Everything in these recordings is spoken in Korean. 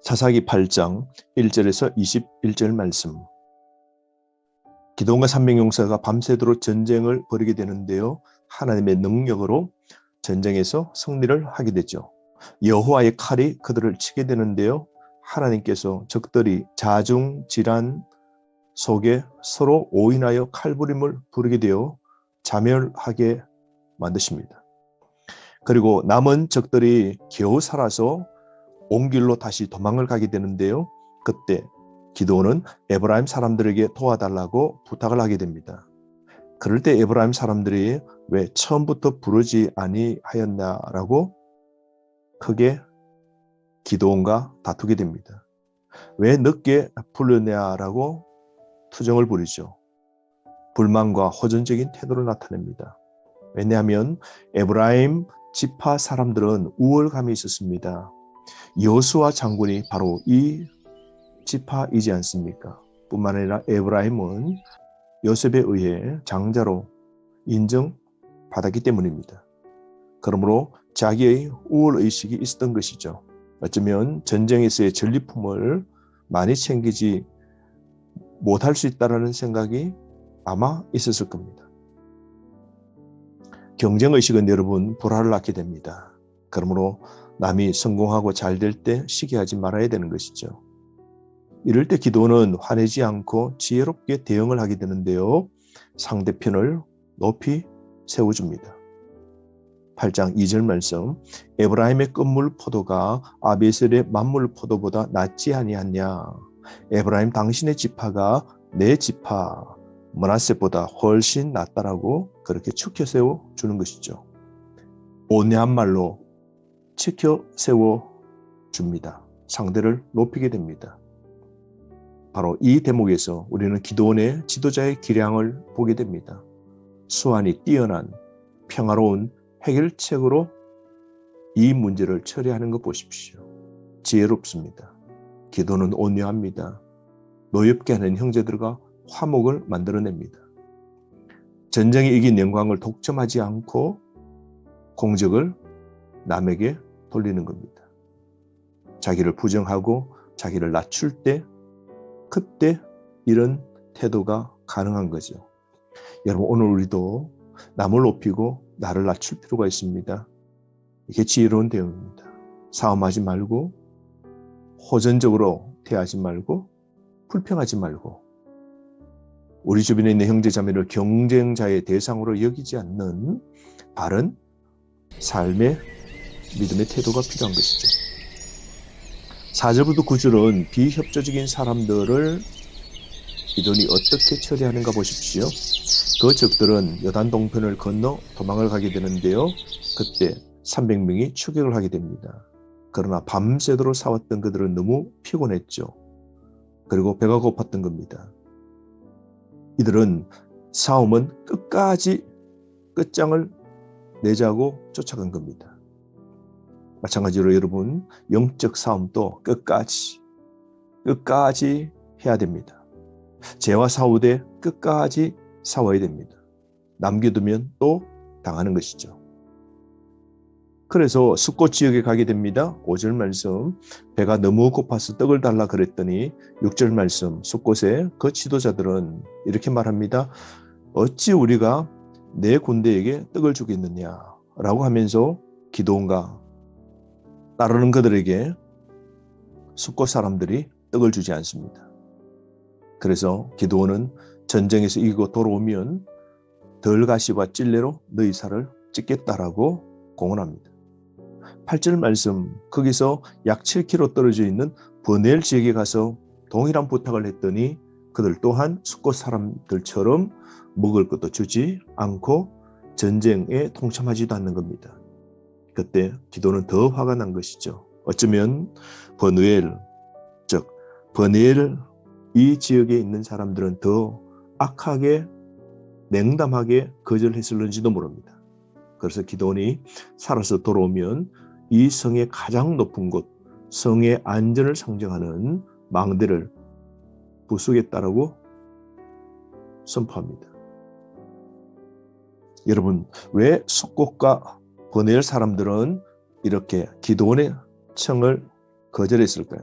사사기 8장 1절에서 21절 말씀. 기드온과 300용사가 밤새도록 전쟁을 벌이게 되는데요. 하나님의 능력으로 전쟁에서 승리를 하게 되죠. 여호와의 칼이 그들을 치게 되는데요. 하나님께서 적들이 자중질환 속에 서로 오인하여 칼부림을 부르게 되어 자멸하게 만드십니다. 그리고 남은 적들이 겨우 살아서 온 길로 다시 도망을 가게 되는데요. 그때 기드온은 에브라임 사람들에게 도와달라고 부탁을 하게 됩니다. 그럴 때 에브라임 사람들이 왜 처음부터 부르지 아니하였냐라고 크게 기드온과 다투게 됩니다. 왜 늦게 부르냐라고 투정을 부리죠. 불만과 호전적인 태도를 나타냅니다. 왜냐하면 에브라임 지파 사람들은 우월감이 있었습니다. 여호수아 장군이 바로 이 지파이지 않습니까? 뿐만 아니라 에브라임은 요셉에 의해 장자로 인정받았기 때문입니다. 그러므로 자기의 우월의식이 있었던 것이죠. 어쩌면 전쟁에서의 전리품을 많이 챙기지 못할 수 있다는 생각이 아마 있었을 겁니다. 경쟁의식은 여러분 불화를 낳게 됩니다. 그러므로 남이 성공하고 잘 될 때 시기하지 말아야 되는 것이죠. 이럴 때 기드온은 화내지 않고 지혜롭게 대응을 하게 되는데요. 상대편을 높이 세워줍니다. 8장 2절 말씀. 에브라임의 끝물 포도가 아비에셀의 만물 포도보다 낫지 아니하냐. 에브라임 당신의 지파가 내 지파 므낫세보다 훨씬 낫다라고 그렇게 축혀 세워주는 것이죠. 온유한 말로 치켜 세워줍니다. 상대를 높이게 됩니다. 바로 이 대목에서 우리는 기드온의 지도자의 기량을 보게 됩니다. 수완이 뛰어난 평화로운 해결책으로 이 문제를 처리하는 것 보십시오. 지혜롭습니다. 기드온은 온유합니다. 노엽게 하는 형제들과 화목을 만들어냅니다. 전쟁에 이긴 영광을 독점하지 않고 공적을 남에게 돌리는 겁니다. 자기를 부정하고 자기를 낮출 때 그때 이런 태도가 가능한 거죠. 여러분 오늘 우리도 남을 높이고 나를 낮출 필요가 있습니다. 이게 지혜로운 대응입니다. 싸움하지 말고 호전적으로 대하지 말고 불평하지 말고 우리 주변에 있는 형제자매를 경쟁자의 대상으로 여기지 않는 바른 삶의 믿음의 태도가 필요한 것이죠. 4절부터 9절은 비협조적인 사람들을 기드온이 어떻게 처리하는가 보십시오. 그 적들은 요단 동편을 건너 도망을 가게 되는데요. 그때 300명이 추격을 하게 됩니다. 그러나 밤새도록 싸웠던 그들은 너무 피곤했죠. 그리고 배가 고팠던 겁니다. 이들은 싸움은 끝까지 끝장을 내자고 쫓아간 겁니다. 마찬가지로 여러분 영적 싸움도 끝까지 해야 됩니다. 죄와 싸우되 끝까지 싸워야 됩니다. 남겨두면 또 당하는 것이죠. 그래서 숫꽃 지역에 가게 됩니다. 5절 말씀. 배가 너무 고파서 떡을 달라 그랬더니 6절 말씀. 숫꽃의 그 지도자들은 이렇게 말합니다. 어찌 우리가 내 군대에게 떡을 주겠느냐라고 하면서 기드온과 따르는 그들에게 숫꽃 사람들이 떡을 주지 않습니다. 그래서 기드온은 전쟁에서 이기고 돌아오면 덜가시와 찔레로 너희 살을 찢겠다라고 공언합니다. 8절 말씀. 거기서 약 7km 떨어져 있는 버넬 지역에 가서 동일한 부탁을 했더니 그들 또한 숫꽃 사람들처럼 먹을 것도 주지 않고 전쟁에 동참하지도 않는 겁니다. 그때 기드온은 더 화가 난 것이죠. 어쩌면 버누엘, 즉 버넬 이 지역에 있는 사람들은 더 악하게 냉담하게 거절했을는지도 모릅니다. 그래서 기드온이 살아서 돌아오면 이 성의 가장 높은 곳, 성의 안전을 상징하는 망대를 부수겠다라고 선포합니다. 여러분, 왜 숫꽃과 버넬 사람들은 이렇게 기드온의 청을 거절했을까요?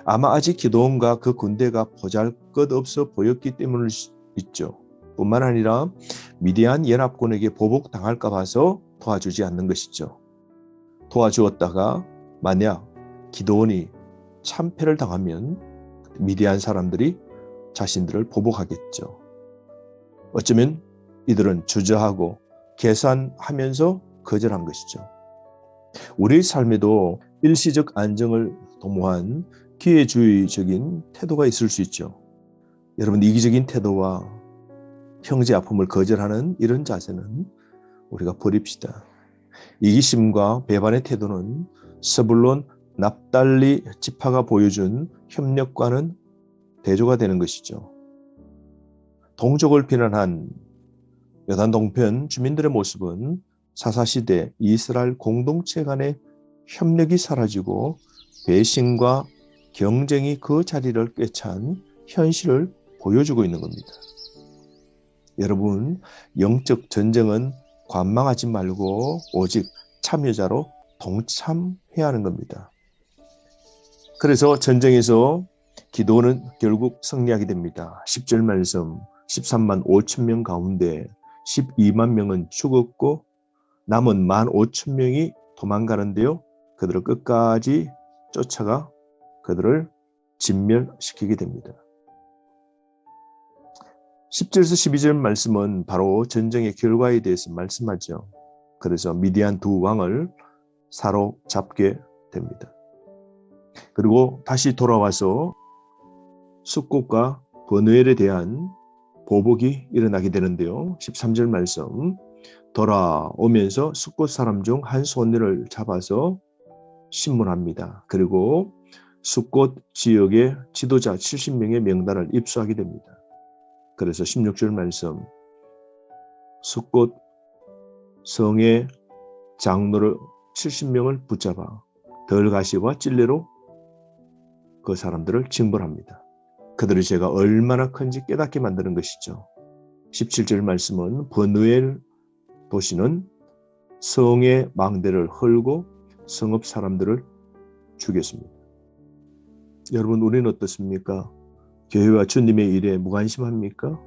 아마 아직 기드온과 그 군대가 보잘것없어 보였기 때문일 수 있죠. 뿐만 아니라 미디안 연합군에게 보복당할까 봐서 도와주지 않는 것이죠. 도와주었다가 만약 기드온이 참패를 당하면 미디안 사람들이 자신들을 보복하겠죠. 어쩌면 이들은 주저하고 계산하면서 거절한 것이죠. 우리 삶에도 일시적 안정을 도모한 기회주의적인 태도가 있을 수 있죠. 여러분, 이기적인 태도와 형제 아픔을 거절하는 이런 자세는 우리가 버립시다. 이기심과 배반의 태도는 스불론, 납달리 지파가 보여준 협력과는 대조가 되는 것이죠. 동족을 비난한 요단 동편 주민들의 모습은 사사시대 이스라엘 공동체 간의 협력이 사라지고 배신과 경쟁이 그 자리를 꿰찬 현실을 보여주고 있는 겁니다. 여러분, 영적 전쟁은 관망하지 말고 오직 참여자로 동참해야 하는 겁니다. 그래서 전쟁에서 기드온은 결국 승리하게 됩니다. 10절 말씀, 13만 5천 명 가운데 12만 명은 죽었고 남은 15,000명이 도망가는데요. 그들을 끝까지 쫓아가 그들을 진멸시키게 됩니다. 10절에서 12절 말씀은 바로 전쟁의 결과에 대해서 말씀하죠. 그래서 미디안 두 왕을 사로잡게 됩니다. 그리고 다시 돌아와서 숫꽃과 버누엘에 대한 보복이 일어나게 되는데요. 13절 말씀, 돌아오면서 숫꽃 사람 중 한 소년을 잡아서 신문합니다. 그리고 숫꽃 지역의 지도자 70명의 명단을 입수하게 됩니다. 그래서 16절 말씀, 숫꽃 성의 장로를 70명을 붙잡아 덜가시와 찔레로 그 사람들을 징벌합니다. 그들의 죄가 얼마나 큰지 깨닫게 만드는 것이죠. 17절 말씀은 버누엘 도시는 성의 망대를 헐고 성읍 사람들을 죽였습니다. 여러분, 우리는 어떻습니까? 교회와 주님의 일에 무관심합니까?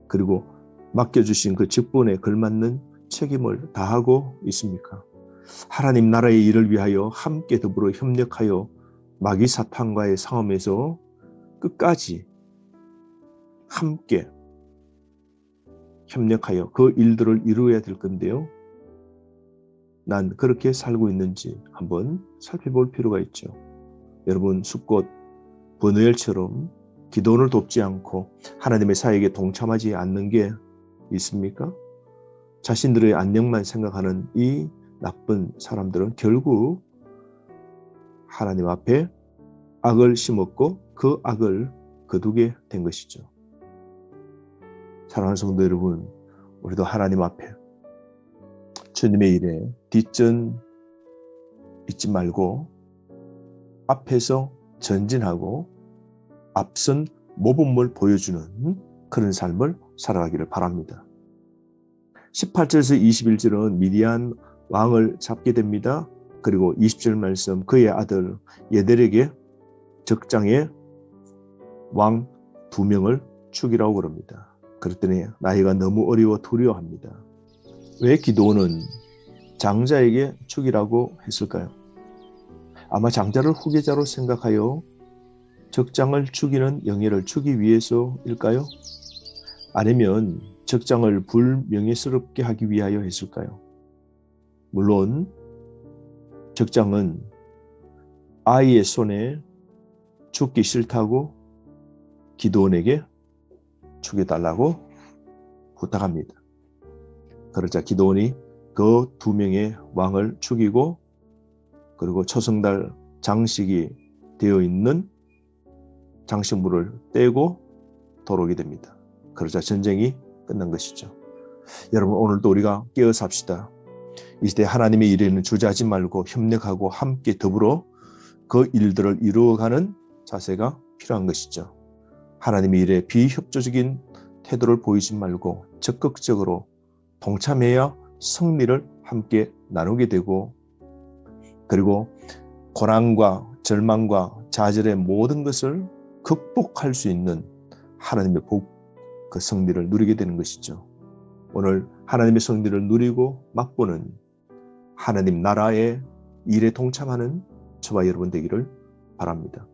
그리고 맡겨주신 그 직분에 걸맞는 책임을 다하고 있습니까? 하나님 나라의 일을 위하여 함께 더불어 협력하여 마귀 사탄과의 싸움에서 끝까지 함께 협력하여 그 일들을 이루어야 될 건데요. 난 그렇게 살고 있는지 한번 살펴볼 필요가 있죠. 여러분, 숫꽃 버누엘처럼 기도를 돕지 않고 하나님의 사역에 동참하지 않는 게 있습니까? 자신들의 안녕만 생각하는 이 나쁜 사람들은 결국 하나님 앞에 악을 심었고 그 악을 거두게 된 것이죠. 사랑하는 성도 여러분, 우리도 하나님 앞에 주님의 일에 뒷전 잊지 말고 앞에서 전진하고 앞선 모범을 보여주는 그런 삶을 살아가기를 바랍니다. 18절에서 21절은 미디안 왕을 잡게 됩니다. 그리고 20절 말씀, 그의 아들 예델에게 적장에 왕 2명을 죽이라고 그럽니다. 그랬더니 나이가 너무 어리워 두려워합니다. 왜 기드온은 장자에게 죽이라고 했을까요? 아마 장자를 후계자로 생각하여 적장을 죽이는 영예를 주기 위해서일까요? 아니면 적장을 불명예스럽게 하기 위하여 했을까요? 물론 적장은 아이의 손에 죽기 싫다고 기드온에게 죽여달라고 부탁합니다. 그러자 기드온이 그 2명의 왕을 죽이고 그리고 초승달 장식이 되어 있는 장식물을 떼고 돌아오게 됩니다. 그러자 전쟁이 끝난 것이죠. 여러분, 오늘도 우리가 깨어 삽시다. 이 시대 하나님의 일에는 주저하지 말고 협력하고 함께 더불어 그 일들을 이루어가는 자세가 필요한 것이죠. 하나님의 일에 비협조적인 태도를 보이지 말고 적극적으로 동참해야 승리를 함께 나누게 되고, 그리고 고난과 절망과 좌절의 모든 것을 극복할 수 있는 하나님의 복, 그 승리를 누리게 되는 것이죠. 오늘 하나님의 승리를 누리고 맛보는 하나님 나라의 일에 동참하는 저와 여러분 되기를 바랍니다.